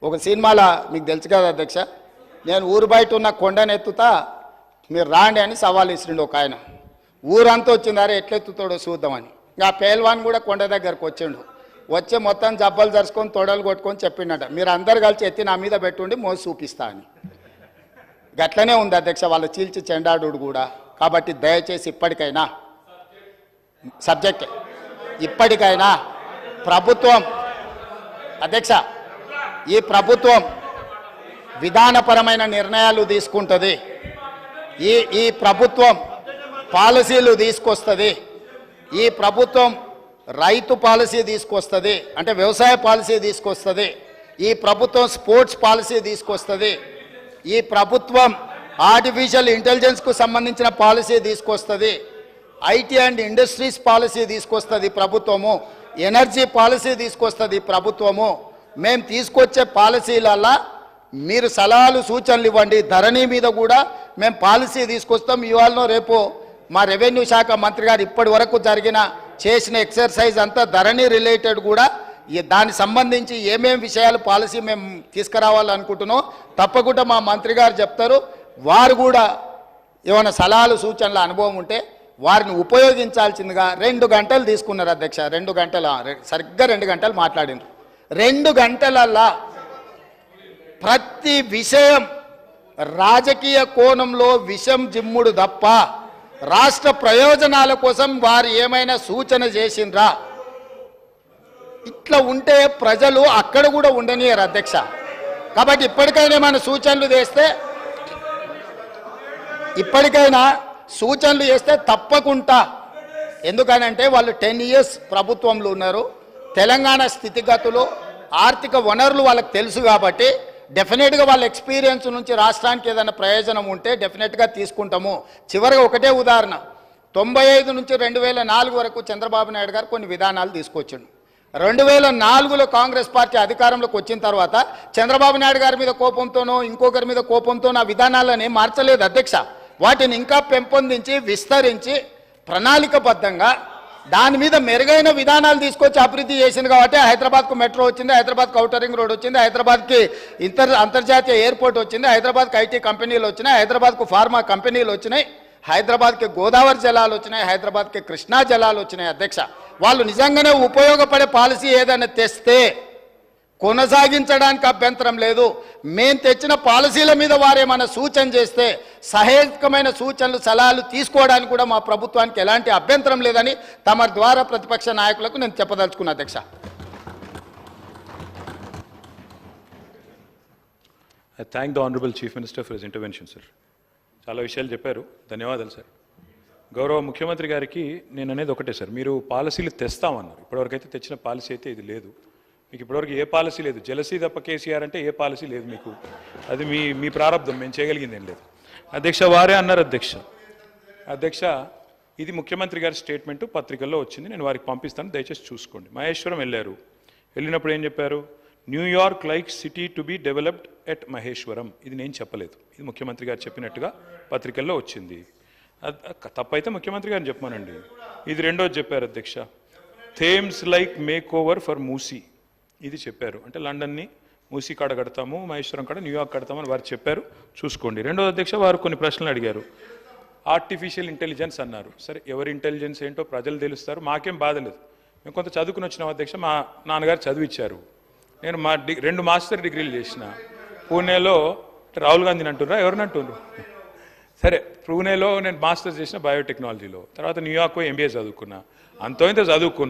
ఒక సినిమాలో మీకు తెలుసు కదా అధ్యక్ష, నేను ఊరు బయట ఉన్న కొండనెత్తుతా మీరు రాండి అని సవాల్ ఇస్తుండే ఒక ఆయన. ఊరంతా వచ్చిందారే ఎట్లెత్తుతాడో చూద్దామని. ఇంకా పేల్వాన్ కూడా కొండ దగ్గరకు వచ్చిండు. వచ్చి మొత్తం జబ్బలు జరుచుకొని తొడలు కొట్టుకొని చెప్పిండట, మీరు అందరు కలిసి ఎత్తి నా మీద పెట్టుండి మోసి చూపిస్తా అని. గట్లనే ఉంది అధ్యక్ష వాళ్ళ చీల్చి చెండాడు కూడా. కాబట్టి దయచేసి ఇప్పటికైనా సబ్జెక్ట్ ఇప్పటికైనా ప్రభుత్వం అధ్యక్ష ఈ ప్రభుత్వం విధానపరమైన నిర్ణయాలు తీసుకుంటుంది. ఈ ప్రభుత్వం పాలసీలు తీసుకొస్తుంది. ఈ ప్రభుత్వం రైతు పాలసీ తీసుకొస్తుంది, అంటే వ్యవసాయ పాలసీ తీసుకొస్తుంది. ఈ ప్రభుత్వం స్పోర్ట్స్ పాలసీ తీసుకొస్తుంది. ఈ ప్రభుత్వం ఆర్టిఫిషియల్ ఇంటెలిజెన్స్కు సంబంధించిన పాలసీ తీసుకొస్తుంది. ఐటీ అండ్ ఇండస్ట్రీస్ పాలసీ తీసుకొస్తుంది ప్రభుత్వము. ఎనర్జీ పాలసీ తీసుకొస్తుంది ప్రభుత్వము. మేము తీసుకొచ్చే పాలసీలల్లా మీరు సలహాలు సూచనలు ఇవ్వండి. ధరణి మీద కూడా మేము పాలసీ తీసుకొస్తాం. ఇవాళ రేపు మా రెవెన్యూ శాఖ మంత్రి గారు ఇప్పటి వరకు చేసిన ఎక్సర్సైజ్ అంతా ధరణి రిలేటెడ్ కూడా దానికి సంబంధించి ఏమేం విషయాలు పాలసీ మేము తీసుకురావాలనుకుంటున్నాం తప్పకుండా మా మంత్రి గారు చెప్తారు. వారు కూడా ఏమైనా సలహాలు సూచనల అనుభవం ఉంటే వారిని ఉపయోగించాల్సిందిగా 2 గంటలు తీసుకున్నారు అధ్యక్ష. 2 గంటల సరిగ్గా 2 గంటలు మాట్లాడినారు. 2 గంటలల్లా ప్రతి విషయం రాజకీయ కోణంలో విషం జిమ్ముడు తప్ప రాష్ట్ర ప్రయోజనాల కోసం వారు ఏమైనా సూచన చేసిండ్రా? ఇట్లా ఉంటే ప్రజలు అక్కడ కూడా ఉండనియరు అధ్యక్ష. కాబట్టి ఇప్పటికైనా ఏమైనా సూచనలు చేస్తే తప్పకుండా, ఎందుకనంటే వాళ్ళు 10 ఇయర్స్ ప్రభుత్వంలో ఉన్నారు. తెలంగాణ స్థితిగతులు ఆర్థిక వనరులు వాళ్ళకి తెలుసు కాబట్టి డెఫినెట్గా వాళ్ళ ఎక్స్పీరియన్స్ నుంచి రాష్ట్రానికి ఏదైనా ప్రయోజనం ఉంటే డెఫినెట్గా తీసుకుంటాము. చివరిగా ఒకటే ఉదాహరణ, 95 నుంచి 2004 వరకు చంద్రబాబు నాయుడు గారు కొన్ని విధానాలు తీసుకొచ్చిండు. 2004లో కాంగ్రెస్ పార్టీ అధికారంలోకి వచ్చిన తర్వాత చంద్రబాబు నాయుడు గారి మీద కోపంతోనో ఇంకొకరి మీద కోపంతోనో ఆ విధానాలని మార్చలేదు అధ్యక్ష. వాటిని ఇంకా పెంపొందించి విస్తరించి ప్రణాళికబద్ధంగా దాని మీద మెరుగైన విధానాలు తీసుకొచ్చి అభివృద్ధి చేసింది. కాబట్టి హైదరాబాద్కు మెట్రో వచ్చింది, హైదరాబాద్కు ఔటర్ రింగ్ రోడ్ వచ్చింది, హైదరాబాద్కి అంతర్జాతీయ ఎయిర్పోర్ట్ వచ్చింది, హైదరాబాద్కి ఐటీ కంపెనీలు వచ్చినాయి, హైదరాబాద్కు ఫార్మా కంపెనీలు వచ్చినాయి, హైదరాబాద్కి గోదావరి జలాలు వచ్చినాయి, హైదరాబాద్కి కృష్ణా జలాలు వచ్చినాయి అధ్యక్ష. వాళ్ళు నిజంగానే ఉపయోగపడే పాలసీ ఏదైనా తెస్తే కొనసాగించడానికి అభ్యంతరం లేదు. మేము తెచ్చిన పాలసీల మీద వారేమైనా సూచన చేస్తే సహేతుకమైన సూచనలు సలహాలు తీసుకోవడానికి కూడా మా ప్రభుత్వానికి ఎలాంటి అభ్యంతరం లేదని తమ ద్వారా ప్రతిపక్ష నాయకులకు నేను చెప్పదలుచుకున్నా అధ్యక్ష. I thank the Honorable Chief Minister for his intervention, sir. చాలా విషయాలు చెప్పారు, ధన్యవాదాలు సార్. గౌరవ ముఖ్యమంత్రి గారికి నేను అనేది ఒకటే సార్, మీరు పాలసీలు తెస్తామన్నారు. ఇప్పటివరకు అయితే తెచ్చిన పాలసీ అయితే ఇది లేదు. మీకు ఇప్పటివరకు ఏ పాలసీ లేదు. జలసీ తప్ప కేసీఆర్ అంటే ఏ పాలసీ లేదు మీకు. అది మీ ప్రారంభం, మేము చేయగలిగింది ఏం లేదు అధ్యక్ష. వారే అన్నారు అధ్యక్ష ఇది ముఖ్యమంత్రి గారి స్టేట్మెంటు పత్రికల్లో వచ్చింది, నేను వారికి పంపిస్తాను, దయచేసి చూసుకోండి. మహేశ్వరం వెళ్ళినప్పుడు ఏం చెప్పారు? New York like city to be developed at Maheshwaram. ఇది నేను చెప్పలేదు, ఇది ముఖ్యమంత్రి గారు చెప్పినట్టుగా పత్రికల్లో వచ్చింది. తప్పైతే ముఖ్యమంత్రి గారిని చెప్పమానండి. ఇది రెండోది చెప్పారు అధ్యక్ష, Thames like make over for Musi. ఇది చెప్పారు, అంటే లండన్ని మూసీ కాడ కడతాము, మహేశ్వరం కాడ న్యూయార్క్ కడతామని వారు చెప్పారు, చూసుకోండి. రెండోది అధ్యక్ష, వారు కొన్ని ప్రశ్నలు అడిగారు. ఆర్టిఫిషియల్ ఇంటెలిజెన్స్ అన్నారు. సరే, ఎవరి ఇంటెలిజెన్స్ ఏంటో ప్రజలు తెలుస్తారు, మాకేం బాధ లేదు. మేము కొంత చదువుకుని వచ్చినాం అధ్యక్ష. మా నాన్నగారు చదివిచ్చారు. నేను 2 మాస్టర్ డిగ్రీలు చేసిన. పూణేలో రాహుల్ గాంధీని అంటున్నారా, ఎవరిని అంటున్నారు? సరే, పూణేలో నేను మాస్టర్స్ చేసిన బయోటెక్నాలజీలో. తర్వాత న్యూయార్క్ ఎంబీఏ చదువుకున్నా. అంతో ఇంత చదువుకున్నా.